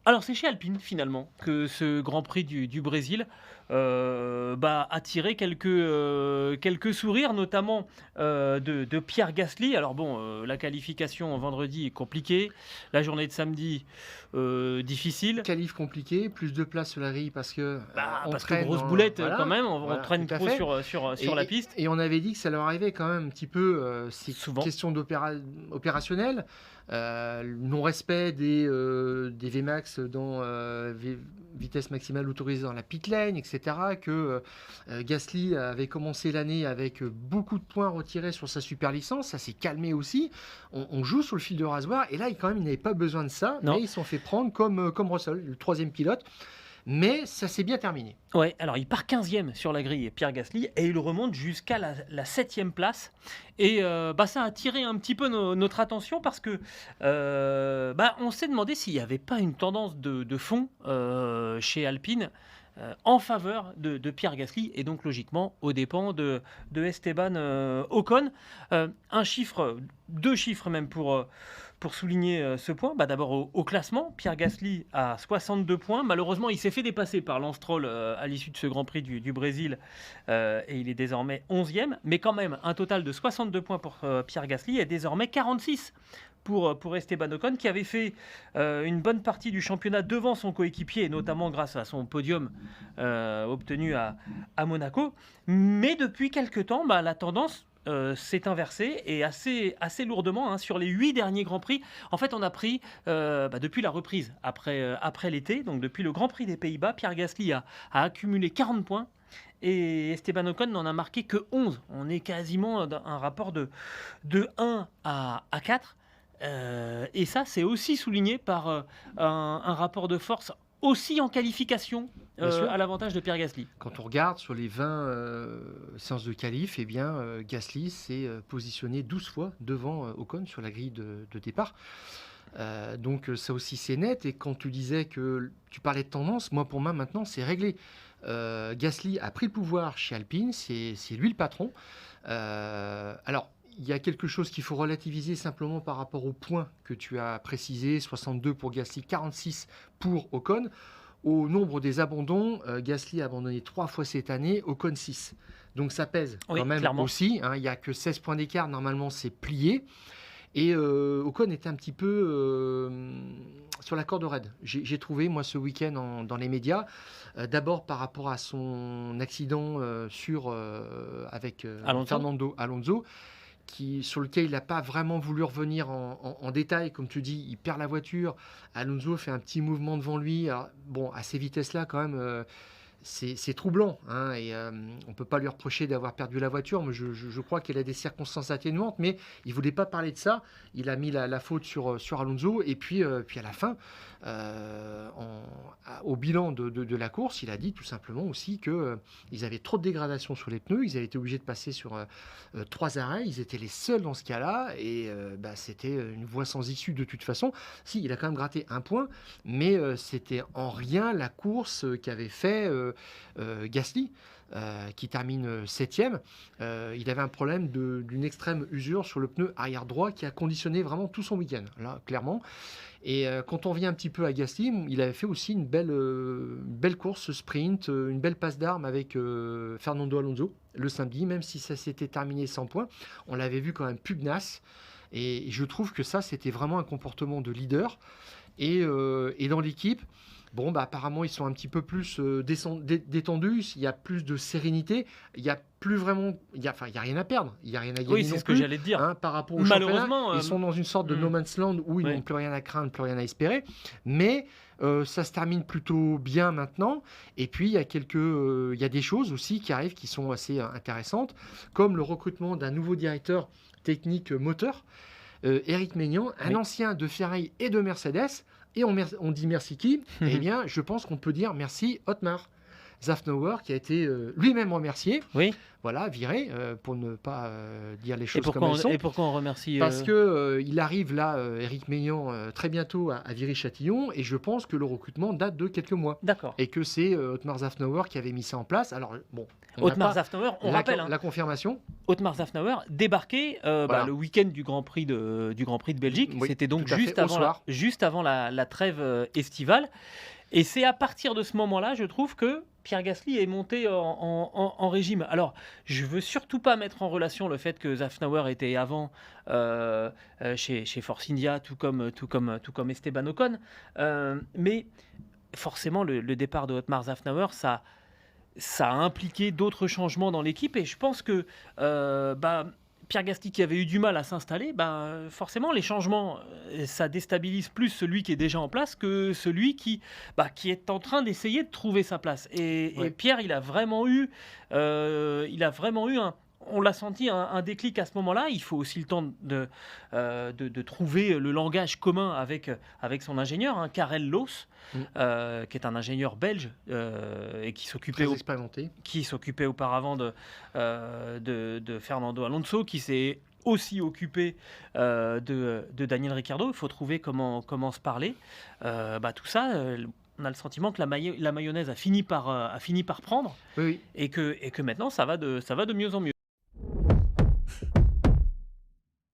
Alors c'est chez Alpine finalement que ce Grand Prix du Brésil, a tiré quelques sourires notamment, de Pierre Gasly. Alors bon, la qualification vendredi est compliquée, la journée de samedi, difficile. Qualif compliqué, plus de place sur la grille parce que, Bah, on parce que traîne grosse dans boulette, quand voilà, même, on voilà, traîne tout à trop fait sur la piste, et on avait dit que ça leur arrivait quand même un petit peu, ces souvent. questions opérationnelles, le non-respect des Vmax dans, vitesse maximale autorisée dans la pit lane et cetera, que, Gasly avait commencé l'année avec, beaucoup de points retirés sur sa super licence. Ça s'est calmé aussi. On joue sur le fil de rasoir et là, quand même, ils n'avaient pas besoin de ça, mais Non. ils se sont fait prendre comme Russell, le troisième pilote. Mais ça s'est bien terminé. Ouais, alors il part 15e sur la grille, Pierre Gasly, et il remonte jusqu'à la 7e place. Et ça a attiré un petit peu notre attention parce que on s'est demandé s'il n'y avait pas une tendance de fond chez Alpine en faveur de Pierre Gasly, et donc logiquement aux dépens de Esteban Ocon. Deux chiffres même pour souligner ce point. D'abord au classement, Pierre Gasly a 62 points. Malheureusement, il s'est fait dépasser par Lance Stroll à l'issue de ce Grand Prix du Brésil et il est désormais 11e. Mais quand même, un total de 62 points pour Pierre Gasly et désormais 46 pour Esteban Ocon, qui avait fait une bonne partie du championnat devant son coéquipier, et notamment grâce à son podium obtenu à Monaco. Mais depuis quelques temps, la tendance s'est inversée, et assez lourdement, sur les 8 derniers Grands Prix. En fait, on a pris, depuis la reprise, après l'été, donc depuis le Grand Prix des Pays-Bas, Pierre Gasly a accumulé 40 points, et Esteban Ocon n'en a marqué que 11. On est quasiment dans un rapport de 1 à 4. Et ça, c'est aussi souligné par un rapport de force aussi en qualification Bien sûr. à l'avantage de Pierre Gasly. Quand on regarde sur les 20 séances de qualif, Gasly s'est positionné 12 fois devant Ocon sur la grille de départ. Donc ça aussi c'est net. Et quand tu disais que tu parlais de tendance, moi pour moi maintenant c'est réglé. Gasly a pris le pouvoir chez Alpine, c'est lui le patron. Alors il y a quelque chose qu'il faut relativiser simplement par rapport aux points que tu as précisé, 62 pour Gasly, 46 pour Ocon. Au nombre des abandons, Gasly a abandonné 3 fois cette année, Ocon 6. Donc ça pèse Oui, quand même clairement. aussi. Il n'y a que 16 points d'écart, normalement c'est plié. Et Ocon était un petit peu sur la corde raide. J'ai trouvé, moi, ce week-end dans les médias, d'abord par rapport à son accident avec Fernando Alonso, sur lequel il n'a pas vraiment voulu revenir en détail. Comme tu dis, il perd la voiture. Alonso fait un petit mouvement devant lui. Alors, bon, à ces vitesses-là, quand même, c'est troublant. Et on ne peut pas lui reprocher d'avoir perdu la voiture. Mais je crois qu'il a des circonstances atténuantes. Mais il ne voulait pas parler de ça. Il a mis la faute sur Alonso. Et puis à la fin, au bilan de la course, il a dit tout simplement aussi qu'ils avaient trop de dégradation sur les pneus. Ils avaient été obligés de passer sur 3 arrêts. Ils étaient les seuls dans ce cas-là. Et c'était une voie sans issue de toute façon. Si, il a quand même gratté un point. Mais c'était en rien la course qu'avait fait Gasly, qui termine 7e. Il avait un problème d'une extrême usure sur le pneu arrière droit qui a conditionné vraiment tout son week-end, là, clairement. Et quand on vient un petit peu à Gasly, il avait fait aussi une belle course sprint, une belle passe d'armes avec Fernando Alonso le samedi, même si ça s'était terminé sans points. On l'avait vu quand même pugnace. Et je trouve que ça, c'était vraiment un comportement de leader. Et dans l'équipe, apparemment, ils sont un petit peu plus détendus. Il y a plus de sérénité. Il y a plus vraiment... Il y a rien à perdre. Il n'y a rien à gagner. Oui, c'est ce que j'allais te dire. Par rapport au Malheureusement, championnat. Ils sont dans une sorte de no man's land où ils n'ont plus rien à craindre, plus rien à espérer. Mais ça se termine plutôt bien maintenant. Et puis, il y a des choses aussi qui arrivent qui sont assez intéressantes, comme le recrutement d'un nouveau directeur technique moteur, Éric Maignan, un ancien de Ferrari et de Mercedes. Et on dit merci qui ? Eh bien, je pense qu'on peut dire merci Otmar. Zafnauer qui a été lui-même remercié, Oui. voilà, viré, pour ne pas dire les Et choses comme pourquoi elles on, sont. et pourquoi on remercie Parce que il arrive là, Éric Meillan, très bientôt à Viry-Châtillon, et je pense que le recrutement date de quelques mois. D'accord. Et que c'est Otmar Zafnauer qui avait mis ça en place. Alors, bon, on n'a Otmar pas Zafnauer, on rappelle, hein, la confirmation. Otmar Zafnauer débarqué Voilà. le week-end du Grand Prix de Belgique. Oui, C'était donc tout à fait, juste au avant, soir. juste avant la trêve estivale. Et c'est à partir de ce moment-là, je trouve que Pierre Gasly est monté en régime. Alors, je veux surtout pas mettre en relation le fait que Zafnauer était avant chez Force India, tout comme Esteban Ocon. Mais forcément, le départ de Otmar Zafnauer, ça a impliqué d'autres changements dans l'équipe. Et je pense que Pierre Gasly, qui avait eu du mal à s'installer, forcément, les changements, ça déstabilise plus celui qui est déjà en place que celui qui est en train d'essayer de trouver sa place. Et Pierre, il a vraiment eu on l'a senti, un déclic à ce moment-là. Il faut aussi le temps de trouver le langage commun avec son ingénieur, hein, Karel Loos, qui est un ingénieur belge et qui s'occupait auparavant de Fernando Alonso, qui s'est aussi occupé de Daniel Ricciardo. Il faut trouver comment se parler. Tout ça, on a le sentiment que la mayonnaise a fini par prendre, Oui. et que maintenant ça va de mieux en mieux.